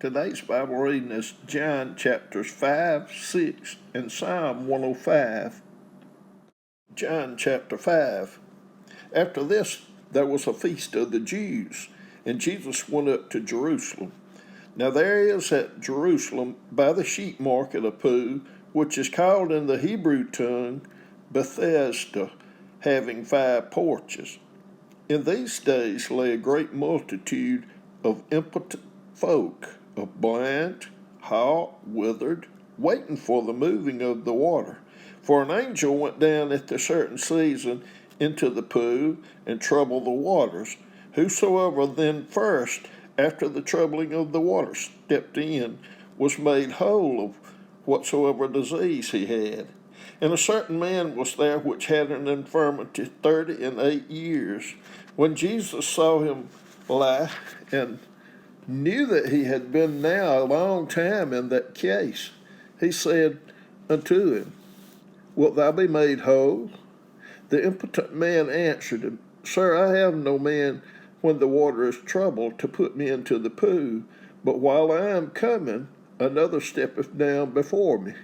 Today's Bible reading is John chapters 5, 6, and Psalm 105. John chapter 5. After this, there was a feast of the Jews, and Jesus went up to Jerusalem. Now there is at Jerusalem by the sheep market a pool, which is called in the Hebrew tongue Bethesda, having 5 porches. In these days lay a great multitude of impotent folk, of blind, halt, withered, waiting for the moving of the water. For an angel went down at a certain season into the pool and troubled the waters. Whosoever then first, after the troubling of the water, stepped in, was made whole of whatsoever disease he had. And a certain man was there which had an infirmity 38 years. When Jesus saw him lie, and knew that he had been now a long time in that case, he said unto him, Wilt thou be made whole? The impotent man answered him, Sir, I have no man when the water is troubled to put me into the pool, but while I am coming, another steppeth down before me.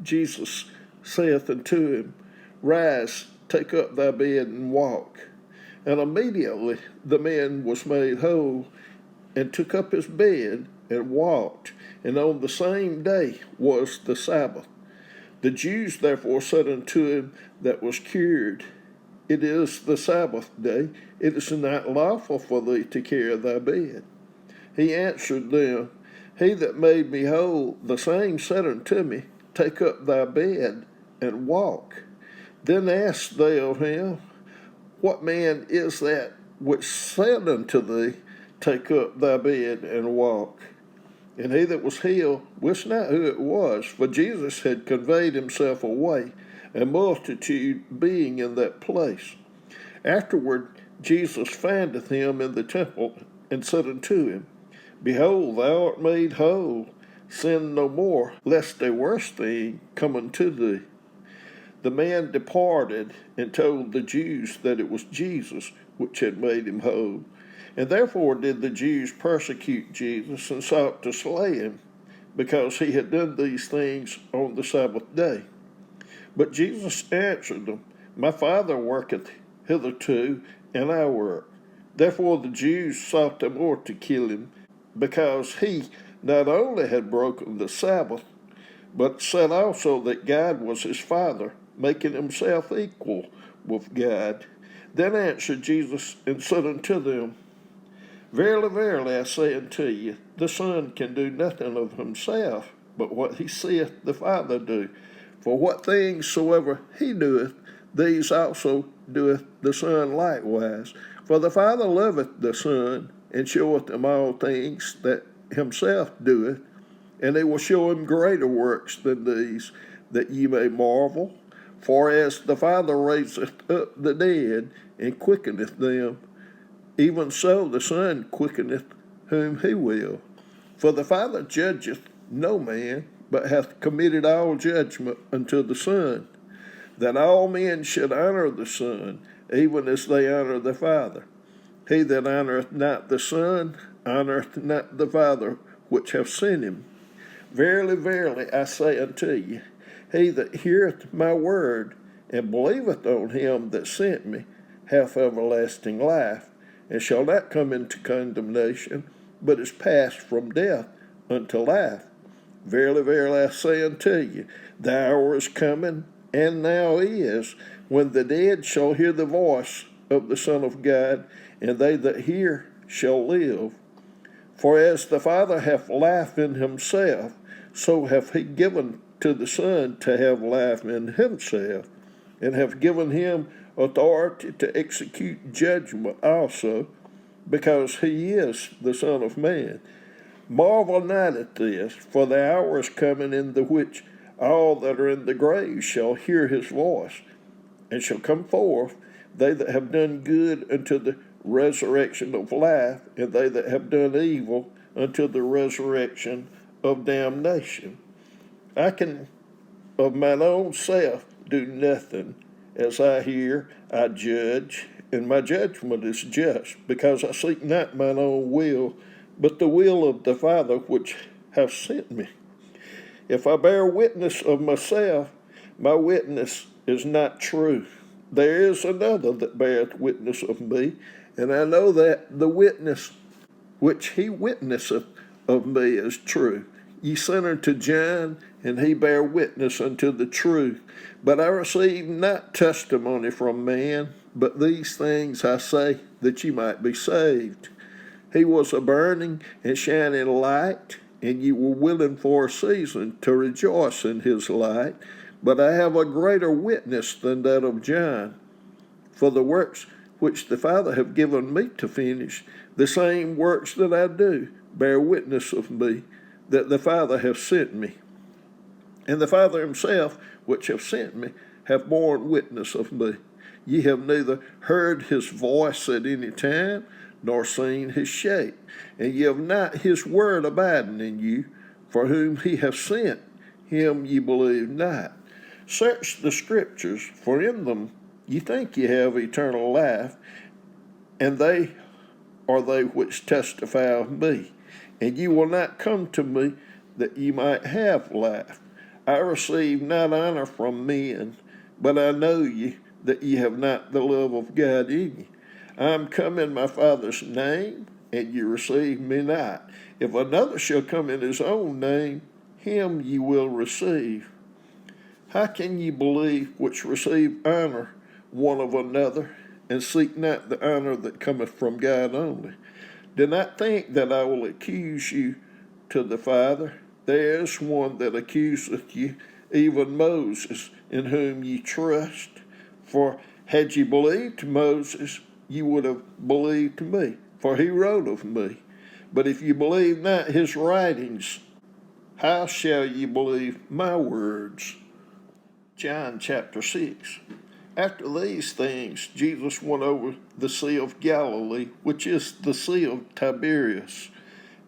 Jesus saith unto him, Rise, take up thy bed, and walk. And immediately the man was made whole, and took up his bed, and walked. And on the same day was the Sabbath. The Jews therefore said unto him that was cured, It is the Sabbath day, it is not lawful for thee to carry thy bed. He answered them, He that made me whole, the same said unto me, Take up thy bed, and walk. Then asked they of him, What man is that which said unto thee, Take up thy bed, and walk? And he that was healed wist not who it was, for Jesus had conveyed himself away, a multitude being in that place. Afterward Jesus findeth him in the temple, and said unto him, Behold, thou art made whole, sin no more, lest a worse thing come unto thee. The man departed, and told the Jews that it was Jesus which had made him whole. And therefore did the Jews persecute Jesus, and sought to slay him, because he had done these things on the Sabbath day. But Jesus answered them, My Father worketh hitherto, and I work. Therefore the Jews sought the more to kill him, because he not only had broken the Sabbath, but said also that God was his Father, making himself equal with God. Then answered Jesus and said unto them, Verily, verily, I say unto you, the Son can do nothing of himself, but what he seeth the Father do. For what things soever he doeth, these also doeth the Son likewise. For the Father loveth the Son, and showeth him all things that himself doeth, and he will show him greater works than these, that ye may marvel. For as the Father raiseth up the dead, and quickeneth them, even so the Son quickeneth whom he will. For the Father judgeth no man, but hath committed all judgment unto the Son, that all men should honor the Son, even as they honor the Father. He that honoreth not the Son honoreth not the Father which hath sent him. Verily, verily, I say unto you, he that heareth my word, and believeth on him that sent me, hath everlasting life, and shall not come into condemnation, but is passed from death unto life. Verily, verily, I say unto you, the hour is coming, and now is, when the dead shall hear the voice of the Son of God, and they that hear shall live. For as the Father hath life in himself, so hath he given to the Son to have life in himself, and hath given him authority to execute judgment also, because he is the Son of Man. Marvel not at this, for the hour is coming in the which all that are in the grave shall hear his voice, and shall come forth, they that have done good unto the resurrection of life, and they that have done evil unto the resurrection of damnation. I can of mine own self do nothing. As I hear, I judge, and my judgment is just, because I seek not mine own will, but the will of the Father which hath sent me. If I bear witness of myself, my witness is not true. There is another that beareth witness of me, and I know that the witness which he witnesseth of me is true. Ye sent unto John, and he bare witness unto the truth. But I received not testimony from man, but these things I say, that ye might be saved. He was a burning and shining light, and ye were willing for a season to rejoice in his light. But I have a greater witness than that of John. For the works which the Father hath given me to finish, the same works that I do, bear witness of me, that the Father hath sent me. And the Father himself, which hath sent me, hath borne witness of me. Ye have neither heard his voice at any time, nor seen his shape. And ye have not his word abiding in you, for whom he hath sent, him ye believe not. Search the Scriptures, for in them ye think ye have eternal life, and they are they which testify of me. And ye will not come to me that ye might have life. I receive not honor from men, but I know ye, that ye have not the love of God in you. I am come in my Father's name, and ye receive me not. If another shall come in his own name, him ye will receive. How can ye believe which receive honor one of another, and seek not the honor that cometh from God only? Do not think that I will accuse you to the Father. There is one that accuseth you, even Moses, in whom ye trust. For had ye believed Moses, ye would have believed me, for he wrote of me. But if ye believe not his writings, how shall ye believe my words? John chapter 6. After these things, Jesus went over the Sea of Galilee, which is the Sea of Tiberias.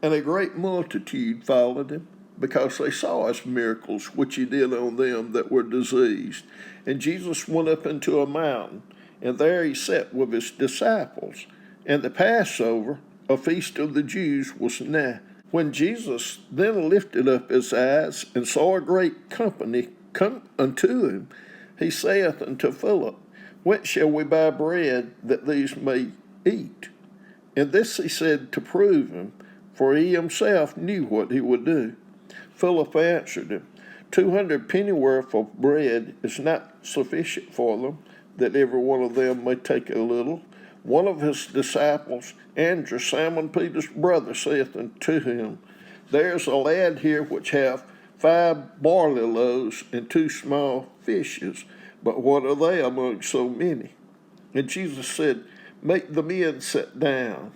And a great multitude followed him, because they saw his miracles, which he did on them that were diseased. And Jesus went up into a mountain, and there he sat with his disciples. And the Passover, a feast of the Jews, was nigh. When Jesus then lifted up his eyes, and saw a great company come unto him, he saith unto Philip, Whence shall we buy bread that these may eat? And this he said to prove him, for he himself knew what he would do. Philip answered him, 200 pennyworth of bread is not sufficient for them, that every one of them may take a little. One of his disciples, Andrew, Simon Peter's brother, saith unto him, There is a lad here which hath 5 barley loaves and 2 small fishes, but what are they among so many? And Jesus said, Make the men sit down.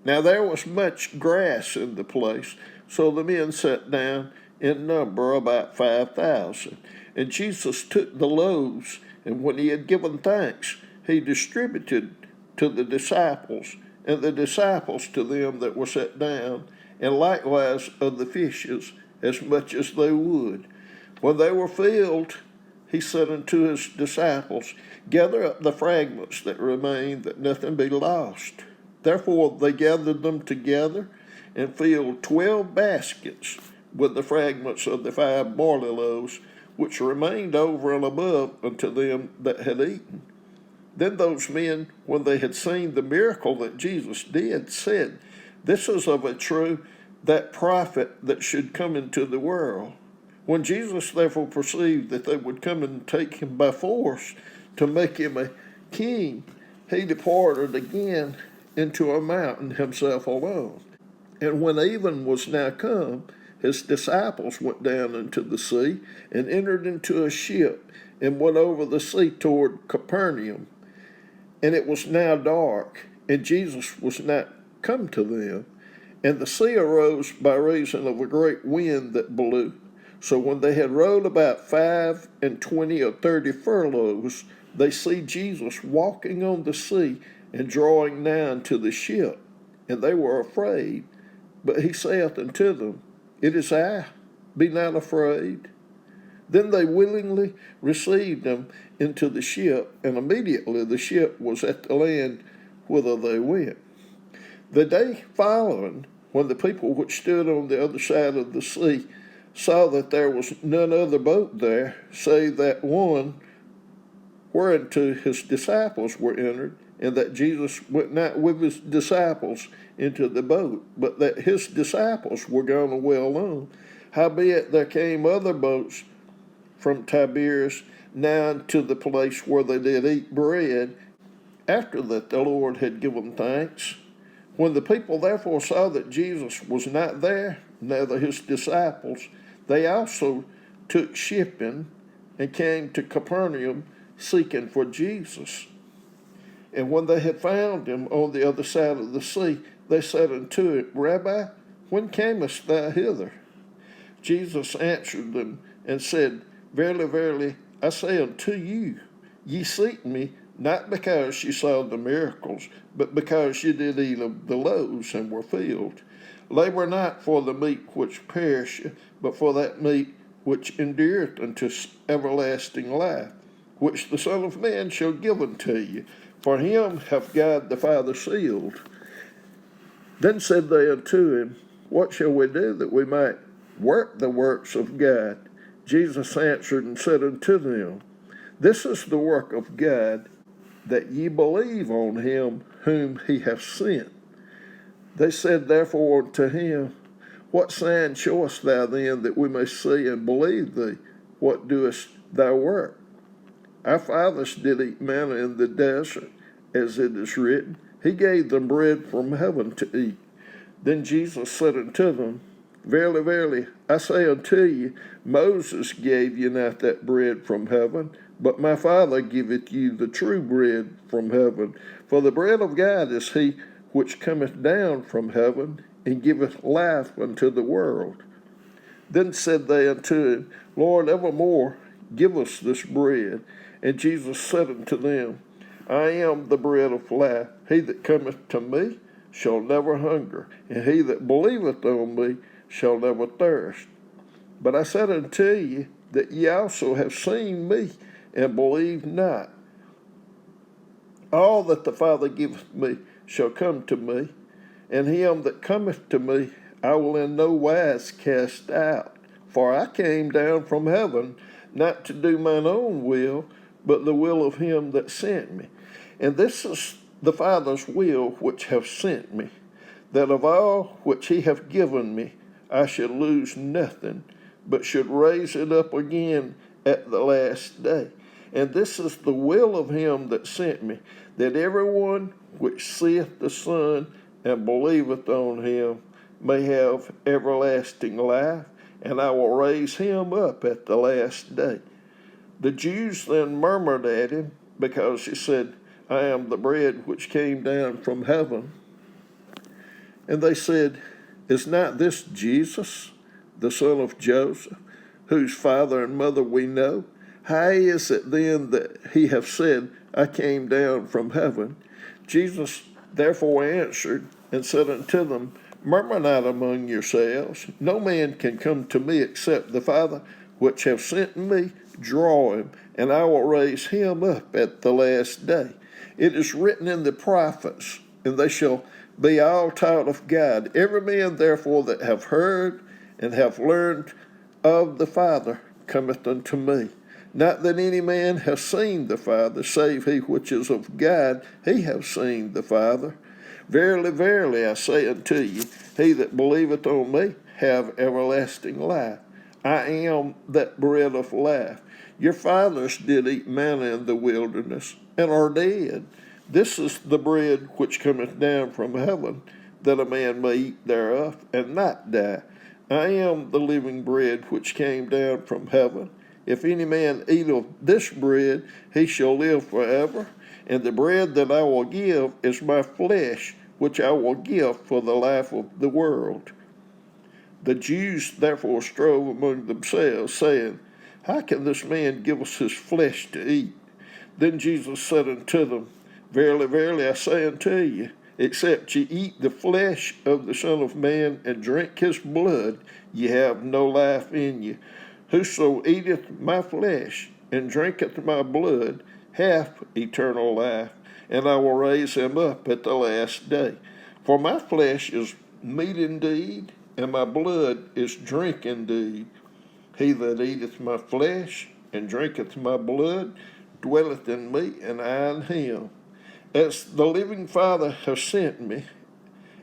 Now there was much grass in the place, so the men sat down in number about 5,000. And Jesus took the loaves, and when he had given thanks, he distributed to the disciples, and the disciples to them that were set down, and likewise of the fishes, as much as they would. When they were filled, he said unto his disciples, Gather up the fragments that remain, that nothing be lost. Therefore they gathered them together, and filled 12 baskets with the fragments of the 5 barley loaves, which remained over and above unto them that had eaten. Then those men, when they had seen the miracle that Jesus did, said, This is of a true that prophet that should come into the world. When Jesus therefore perceived that they would come and take him by force to make him a king, he departed again into a mountain himself alone. And when even was now come, his disciples went down into the sea, and entered into a ship, and went over the sea toward Capernaum. And it was now dark, and Jesus was not come to them. And the sea arose by reason of a great wind that blew. So when they had rowed about 25 or 30 furlongs, they see Jesus walking on the sea, and drawing nigh unto the ship. And they were afraid. But he saith unto them, It is I, be not afraid. Then they willingly received him into the ship, and immediately the ship was at the land whither they went. The day following, when the people which stood on the other side of the sea saw that there was none other boat there, save that one whereunto his disciples were entered, and that Jesus went not with his disciples into the boat, but that his disciples were gone away alone. Howbeit there came other boats from Tiberias nigh to the place where they did eat bread, after that the Lord had given thanks. When the people therefore saw that Jesus was not there, neither his disciples, they also took shipping and came to Capernaum, seeking for Jesus. And when they had found him on the other side of the sea, they said unto him, Rabbi, when camest thou hither? Jesus answered them and said, Verily, verily, I say unto you, ye seek me, not because ye saw the miracles, but because ye did eat of the loaves and were filled. Labor not for the meat which perisheth, but for that meat which endureth unto everlasting life, which the Son of Man shall give unto you. For him hath God the Father sealed. Then said they unto him, What shall we do that we might work the works of God? Jesus answered and said unto them, This is the work of God, that ye believe on him whom he hath sent. They said therefore unto him, What sign showest thou then, that we may see and believe thee? What doest thou work? Our fathers did eat manna in the desert, as it is written, He gave them bread from heaven to eat. Then Jesus said unto them, Verily, verily, I say unto you, Moses gave you not that bread from heaven, but my Father giveth you the true bread from heaven. For the bread of God is he which cometh down from heaven, and giveth life unto the world. Then said they unto him, Lord, evermore give us this bread. And Jesus said unto them, I am the bread of life. He that cometh to me shall never hunger, and he that believeth on me shall never thirst. But I said unto you that ye also have seen me, and believe not. All that the Father giveth me shall come to me, and him that cometh to me I will in no wise cast out. For I came down from heaven, not to do mine own will, but the will of him that sent me. And this is the Father's will which hath sent me, that of all which he hath given me I should lose nothing, but should raise it up again at the last day. And this is the will of him that sent me, that everyone which seeth the Son and believeth on him may have everlasting life, and I will raise him up at the last day. The Jews then murmured at him, because he said, I am the bread which came down from heaven. And they said, Is not this Jesus, the son of Joseph, whose father and mother we know? How is it then that he hath said, I came down from heaven? Jesus therefore answered and said unto them, Murmur not among yourselves. No man can come to me except the Father which hath sent me draw him, and I will raise him up at the last day. It is written in the prophets, and they shall be all taught of God. Every man therefore that hath heard and hath learned of the Father cometh unto me. Not that any man hath seen the Father, save he which is of God, he hath seen the Father. Verily, verily, I say unto you, he that believeth on me have everlasting life. I am that bread of life. Your fathers did eat manna in the wilderness, and are dead. This is the bread which cometh down from heaven, that a man may eat thereof, and not die. I am the living bread which came down from heaven. If any man eat of this bread, he shall live forever. And the bread that I will give is my flesh, which I will give for the life of the world. The Jews therefore strove among themselves, saying, How can this man give us his flesh to eat? Then Jesus said unto them, Verily, verily, I say unto you, except ye eat the flesh of the Son of Man and drink his blood, ye have no life in you. Whoso eateth my flesh and drinketh my blood hath eternal life, and I will raise him up at the last day. For my flesh is meat indeed, and my blood is drink indeed. He that eateth my flesh and drinketh my blood dwelleth in me, and I in him. As the living Father hath sent me,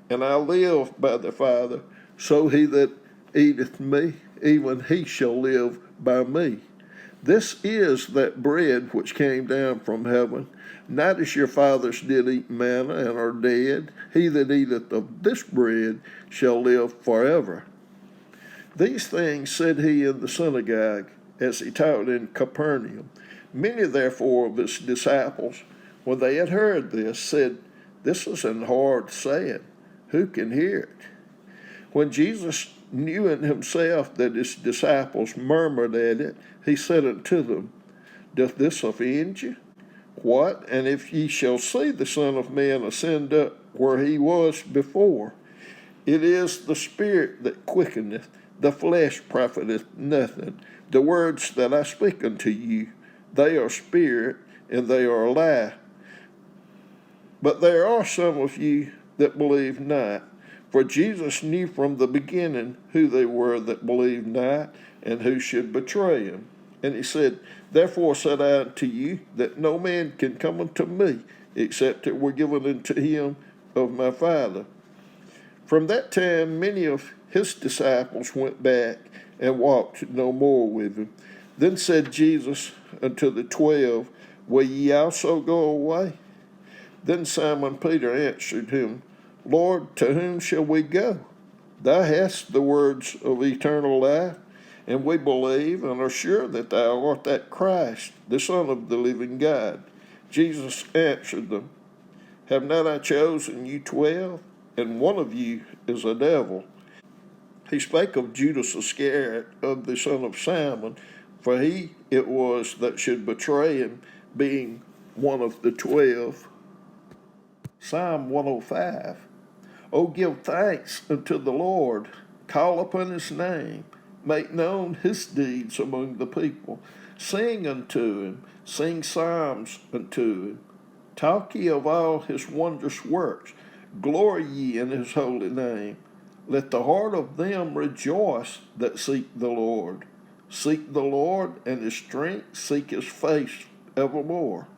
and I live by the Father, so he that eateth me, even he shall live by me. This is that bread which came down from heaven, not as your fathers did eat manna and are dead. He that eateth of this bread shall live forever. These things said he in the synagogue, as he taught in Capernaum. Many therefore of his disciples, when they had heard this, said, This is an hard saying. Who can hear it? When Jesus knew in himself that his disciples murmured at it, he said unto them, Doth this offend you? What? And if ye shall see the Son of Man ascend up where he was before, it is the Spirit that quickeneth, the flesh profiteth nothing. The words that I speak unto you, they are spirit, and they are life. But there are some of you that believe not. For Jesus knew from the beginning who they were that believed not, and who should betray him. And he said, Therefore said I unto you, that no man can come unto me, except it were given unto him of my Father. From that time many of his disciples went back, and walked no more with him. Then said Jesus unto the 12, Will ye also go away? Then Simon Peter answered him, Lord, to whom shall we go? Thou hast the words of eternal life, and we believe and are sure that thou art that Christ, the Son of the living God. Jesus answered them, Have not I chosen you 12? And one of you is a devil. He spake of Judas Iscariot, of the son of Simon, for he it was that should betray him, being one of the 12. Psalm 105. O give thanks unto the Lord, call upon his name, make known his deeds among the people. Sing unto him, sing psalms unto him. Talk ye of all his wondrous works, glory ye in his holy name. Let the heart of them rejoice that seek the Lord. Seek the Lord and his strength, seek his face evermore.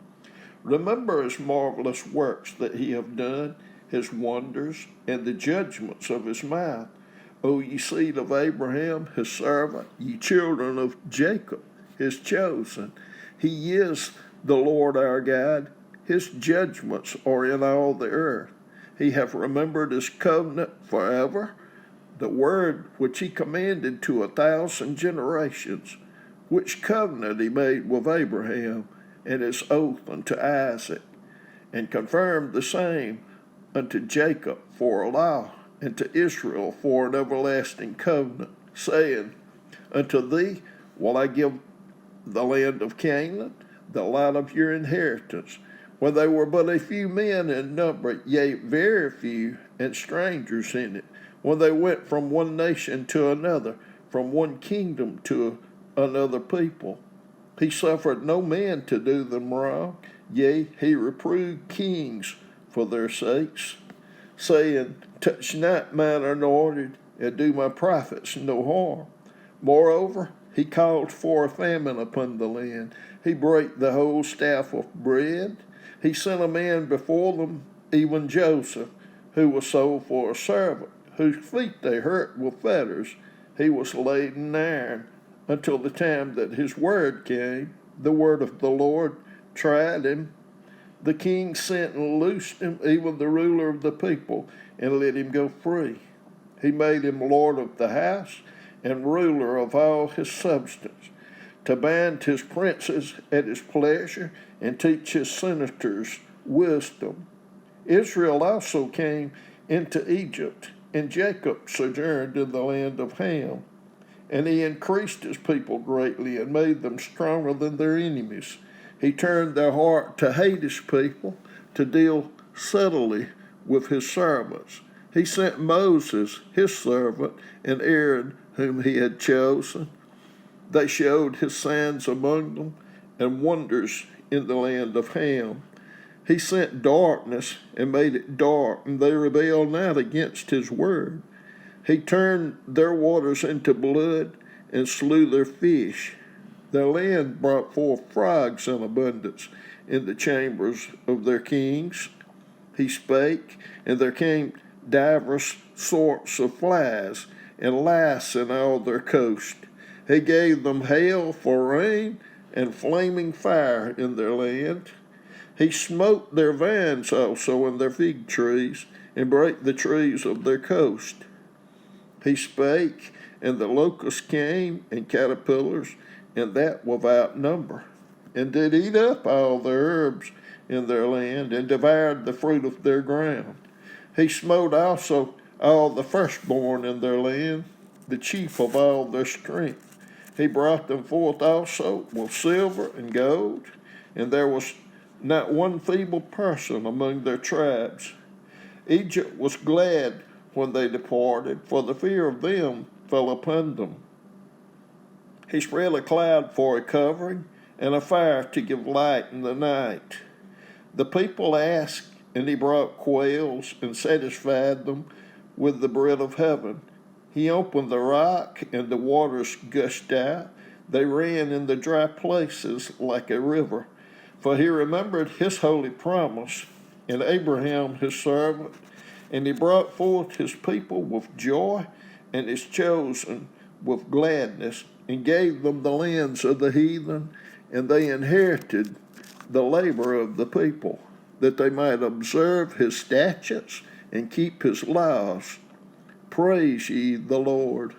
Remember his marvelous works that he hath done, his wonders, and the judgments of his mouth. O ye seed of Abraham, his servant, ye children of Jacob, his chosen. He is the Lord our God. His judgments are in all the earth. He hath remembered his covenant forever, the word which he commanded to 1,000 generations, which covenant he made with Abraham, and his oath unto Isaac, and confirmed the same unto Jacob for a law, and to Israel for an everlasting covenant, saying, Unto thee will I give the land of Canaan, the lot of your inheritance. When they were but a few men in number, yea, very few, and strangers in it, when they went from one nation to another, from one kingdom to another people. He suffered no man to do them wrong, yea, he reproved kings for their sakes, saying, Touch not mine anointed, and do my prophets no harm. Moreover, he called for a famine upon the land. He brake the whole staff of bread. He sent a man before them, even Joseph, who was sold for a servant, whose feet they hurt with fetters. He was laid in iron, until the time that his word came. The word of the Lord tried him. The king sent and loosed him, even the ruler of the people, and let him go free. He made him lord of the house and ruler of all his substance, to bind his princes at his pleasure and teach his senators wisdom. Israel also came into Egypt, and Jacob sojourned in the land of Ham. And he increased his people greatly and made them stronger than their enemies. He turned their heart to hate his people, to deal subtly with his servants. He sent Moses, his servant, and Aaron, whom he had chosen. They showed his signs among them and wonders in the land of Ham. He sent darkness and made it dark, and they rebelled not against his word. He turned their waters into blood and slew their fish. Their land brought forth frogs in abundance in the chambers of their kings. He spake, and there came divers sorts of flies and lice in all their coast. He gave them hail for rain and flaming fire in their land. He smote their vines also and their fig trees, and brake the trees of their coast. He spake, and the locusts came, and caterpillars, and that without number, and did eat up all their herbs in their land, and devoured the fruit of their ground. He smote also all the firstborn in their land, the chief of all their strength. He brought them forth also with silver and gold, and there was not one feeble person among their tribes. Egypt was glad when they departed, for the fear of them fell upon them. He spread a cloud for a covering, and a fire to give light in the night. The people asked, and he brought quails, and satisfied them with the bread of heaven. He opened the rock, and the waters gushed out. They ran in the dry places like a river. For he remembered his holy promise, and Abraham his servant, and he brought forth his people with joy, and his chosen with gladness, and gave them the lands of the heathen, and they inherited the labor of the people, that they might observe his statutes and keep his laws. Praise ye the Lord.